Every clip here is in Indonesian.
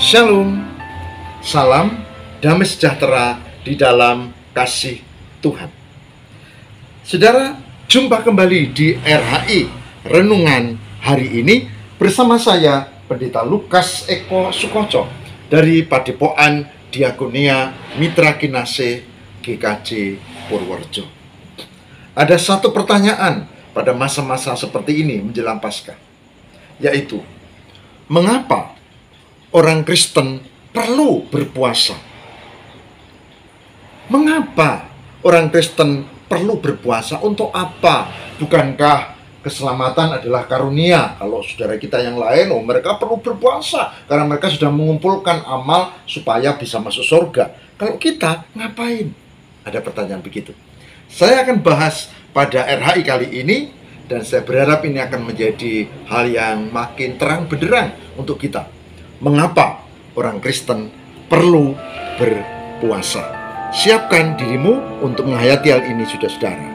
Shalom, salam damai sejahtera di dalam kasih Tuhan. Saudara, jumpa kembali di RHI Renungan hari ini bersama saya, Pendeta Lukas Eko Sukoco dari Padepokan Diakonia Mitra Kinase GKJ Purworejo. Ada satu pertanyaan pada masa-masa seperti ini menjelang Paskah, yaitu mengapa orang Kristen perlu berpuasa? Mengapa orang Kristen perlu berpuasa? Untuk apa? Bukankah keselamatan adalah karunia? Kalau saudara kita yang lain, mereka perlu berpuasa karena mereka sudah mengumpulkan amal supaya bisa masuk surga. Kalau kita ngapain? Ada pertanyaan begitu. Saya akan bahas pada RHI kali ini, dan saya berharap ini akan menjadi hal yang makin terang benderang untuk kita. Mengapa orang Kristen perlu berpuasa? Siapkan dirimu untuk menghayati hal ini, saudara-saudara.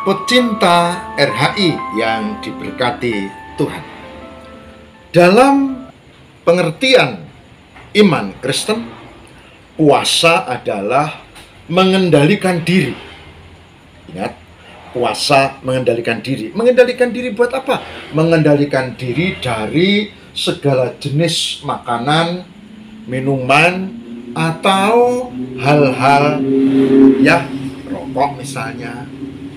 Pecinta RHI yang diberkati Tuhan, dalam pengertian iman Kristen, puasa adalah mengendalikan diri. Ingat, puasa mengendalikan diri. Mengendalikan diri buat apa? Mengendalikan diri dari segala jenis makanan, minuman, atau hal-hal rokok misalnya,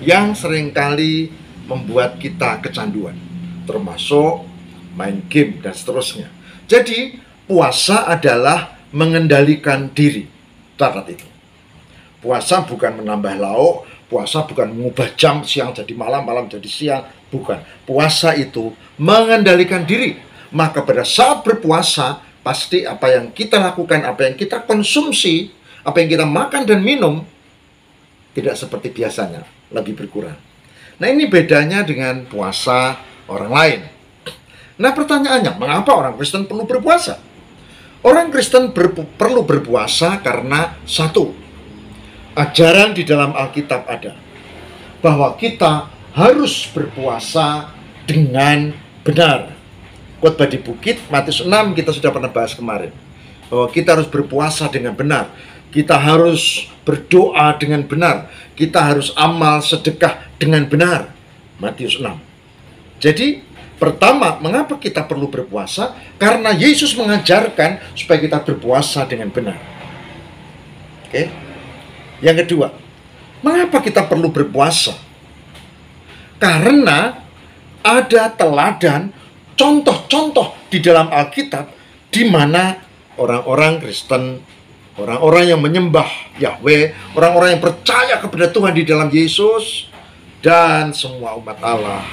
yang seringkali membuat kita kecanduan, termasuk main game dan seterusnya. Jadi, puasa adalah mengendalikan diri. Catat itu. Puasa bukan menambah lauk, puasa bukan mengubah jam siang jadi malam, malam jadi siang, bukan. Puasa itu mengendalikan diri. Maka pada saat berpuasa, pasti apa yang kita lakukan, apa yang kita konsumsi, apa yang kita makan dan minum, tidak seperti biasanya, lebih berkurang. Nah, ini bedanya dengan puasa orang lain. Nah, pertanyaannya, mengapa orang Kristen perlu berpuasa? Orang Kristen perlu berpuasa karena satu, ajaran di dalam Alkitab ada bahwa kita harus berpuasa dengan benar. Khotbah di Bukit, Matius 6, kita sudah pernah bahas kemarin, bahwa kita harus berpuasa dengan benar. Kita harus berdoa dengan benar. Kita harus amal sedekah dengan benar. Matius 6. Jadi, pertama, mengapa kita perlu berpuasa? Karena Yesus mengajarkan supaya kita berpuasa dengan benar. Oke? Yang kedua, mengapa kita perlu berpuasa? Karena ada teladan, contoh-contoh di dalam Alkitab di mana orang-orang Kristen, orang-orang yang menyembah Yahweh, orang-orang yang percaya kepada Tuhan di dalam Yesus, dan semua umat Allah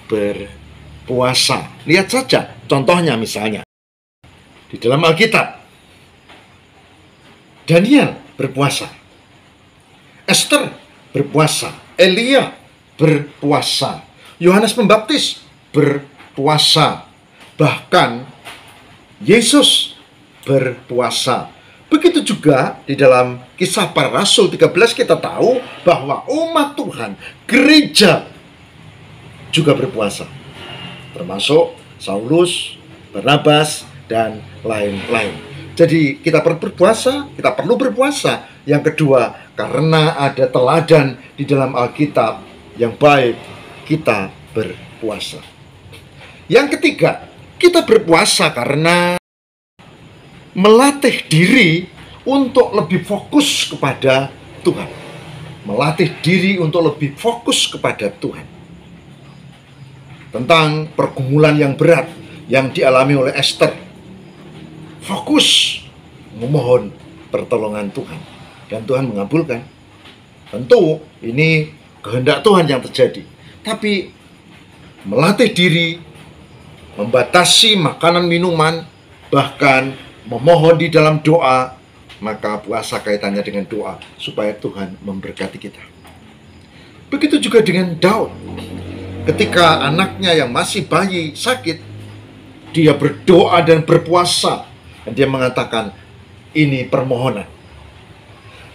berpuasa. Lihat saja contohnya, misalnya di dalam Alkitab, Daniel berpuasa, Esther berpuasa, Elia berpuasa, Yohanes Pembaptis berpuasa, bahkan Yesus berpuasa. Begitu juga di dalam Kisah Para Rasul 13 kita tahu bahwa umat Tuhan, gereja juga berpuasa, termasuk Saulus, Barnabas, dan lain-lain. Jadi kita perlu berpuasa, kita perlu berpuasa. Yang kedua, karena ada teladan di dalam Alkitab yang baik, kita berpuasa. Yang ketiga, kita berpuasa karena melatih diri untuk lebih fokus kepada Tuhan. Melatih diri untuk lebih fokus kepada Tuhan. Tentang pergumulan yang berat yang dialami oleh Esther, fokus memohon pertolongan Tuhan, dan Tuhan mengabulkan. Tentu ini kehendak Tuhan yang terjadi, tapi melatih diri, membatasi makanan minuman, bahkan memohon di dalam doa, maka puasa kaitannya dengan doa supaya Tuhan memberkati kita. Begitu juga dengan Daud. Ketika anaknya yang masih bayi sakit, dia berdoa dan berpuasa, dan dia mengatakan, ini permohonan.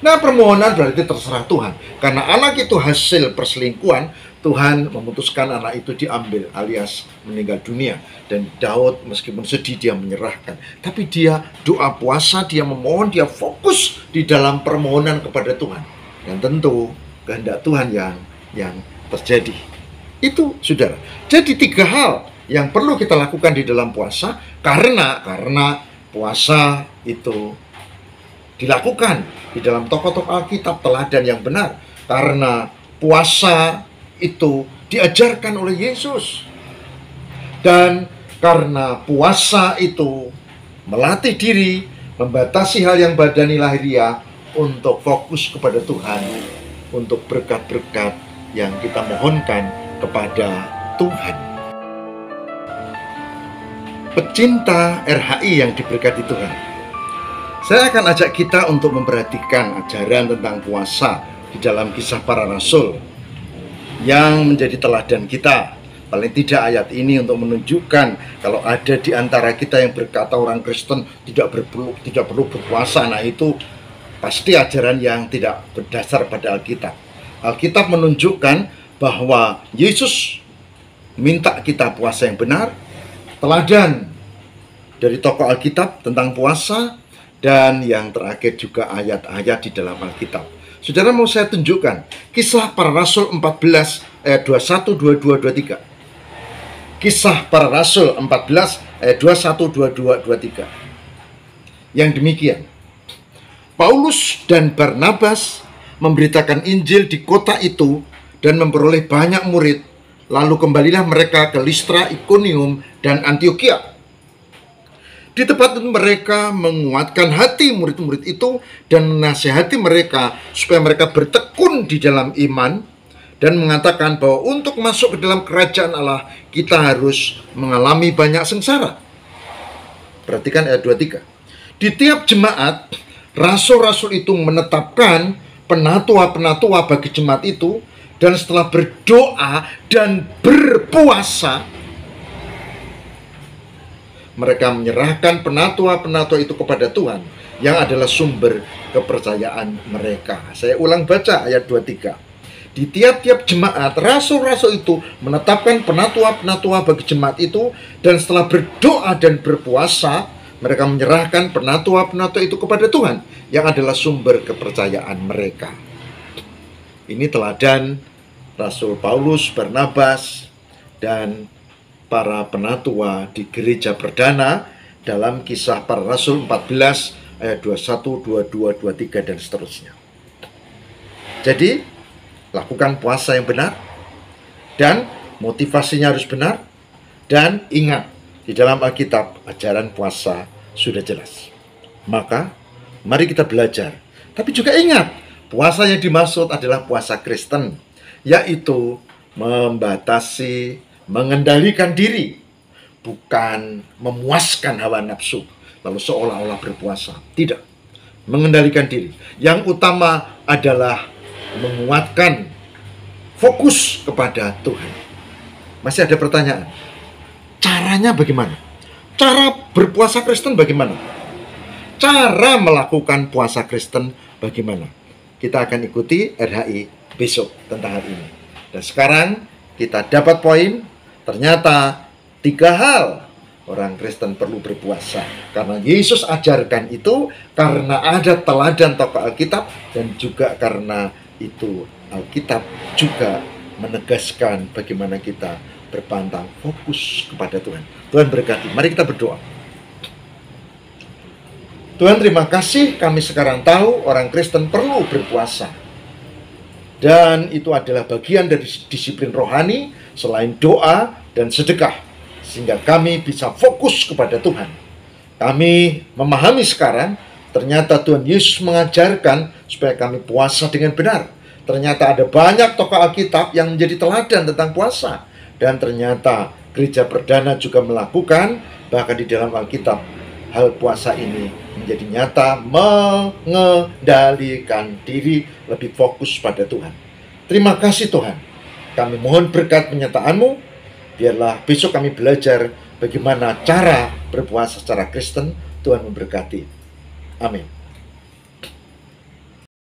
Nah, permohonan berarti terserah Tuhan. Karena anak itu hasil perselingkuhan, Tuhan memutuskan anak itu diambil alias meninggal dunia. Dan Daud meskipun sedih dia menyerahkan. Tapi dia doa puasa, dia memohon, dia fokus di dalam permohonan kepada Tuhan. Dan tentu kehendak Tuhan yang terjadi. Itu saudara. Jadi 3 hal yang perlu kita lakukan di dalam puasa. Karena puasa itu dilakukan di dalam tokoh-tokoh Alkitab, teladan yang benar. Karena puasa itu diajarkan oleh Yesus. Dan karena puasa itu melatih diri, membatasi hal yang badani lahiriah untuk fokus kepada Tuhan, untuk berkat-berkat yang kita mohonkan kepada Tuhan. Pecinta RHI yang diberkati Tuhan, saya akan ajak kita untuk memperhatikan ajaran tentang puasa di dalam Kisah Para Rasul yang menjadi teladan kita. Paling tidak ayat ini untuk menunjukkan kalau ada di antara kita yang berkata orang Kristen tidak perlu berpuasa. Nah, itu pasti ajaran yang tidak berdasar pada Alkitab. Alkitab menunjukkan bahwa Yesus minta kita puasa yang benar. Teladan dari tokoh Alkitab tentang puasa. Dan yang terakhir juga ayat-ayat di dalam Alkitab. Saudara, mau saya tunjukkan Kisah Para Rasul 14 ayat 21, 22, 23. Kisah Para Rasul 14 ayat 21, 22, 23. Yang demikian. Paulus dan Barnabas memberitakan Injil di kota itu dan memperoleh banyak murid. Lalu kembalilah mereka ke Listra, Ikonium, dan Antiokhia. Di tempat itu mereka menguatkan hati murid-murid itu dan menasihati mereka supaya mereka bertekun di dalam iman dan mengatakan bahwa untuk masuk ke dalam kerajaan Allah kita harus mengalami banyak sengsara. Perhatikan ayat 23. Di tiap jemaat, rasul-rasul itu menetapkan penatua-penatua bagi jemaat itu, dan setelah berdoa dan berpuasa, mereka menyerahkan penatua-penatua itu kepada Tuhan yang adalah sumber kepercayaan mereka. Saya ulang baca ayat 23. Di tiap-tiap jemaat, rasul-rasul itu menetapkan penatua-penatua bagi jemaat itu, dan setelah berdoa dan berpuasa, mereka menyerahkan penatua-penatua itu kepada Tuhan yang adalah sumber kepercayaan mereka. Ini teladan Rasul Paulus, Barnabas, dan para penatua di gereja perdana dalam Kisah Para Rasul 14 ayat 21, 22, 23 dan seterusnya. Jadi, lakukan puasa yang benar dan motivasinya harus benar, dan ingat di dalam Alkitab ajaran puasa sudah jelas. Maka mari kita belajar. Tapi juga ingat, puasa yang dimaksud adalah puasa Kristen, yaitu membatasi, mengendalikan diri, bukan memuaskan hawa nafsu lalu seolah-olah berpuasa. Tidak, mengendalikan diri. Yang utama adalah menguatkan fokus kepada Tuhan. Masih ada pertanyaan? Caranya bagaimana? Cara berpuasa Kristen bagaimana? Cara melakukan puasa Kristen bagaimana? Kita akan ikuti RHI besok tentang hal ini. Dan sekarang kita dapat poin. Ternyata 3 hal orang Kristen perlu berpuasa. Karena Yesus ajarkan itu, karena ada teladan tokoh Alkitab, dan juga karena itu Alkitab juga menegaskan bagaimana kita berpantang fokus kepada Tuhan. Tuhan berkati. Mari kita berdoa. Tuhan, terima kasih, kami sekarang tahu orang Kristen perlu berpuasa. Dan itu adalah bagian dari disiplin rohani selain doa dan sedekah, sehingga kami bisa fokus kepada Tuhan. Kami memahami sekarang, ternyata Tuhan Yesus mengajarkan supaya kami puasa dengan benar. Ternyata ada banyak tokoh Alkitab yang menjadi teladan tentang puasa. Dan ternyata gereja perdana juga melakukan, bahkan di dalam Alkitab, hal puasa ini menjadi nyata, mengendalikan diri, lebih fokus pada Tuhan. Terima kasih Tuhan. Kami mohon berkat penyertaan-Mu. Biarlah besok kami belajar bagaimana cara berpuasa secara Kristen. Tuhan memberkati. Amin.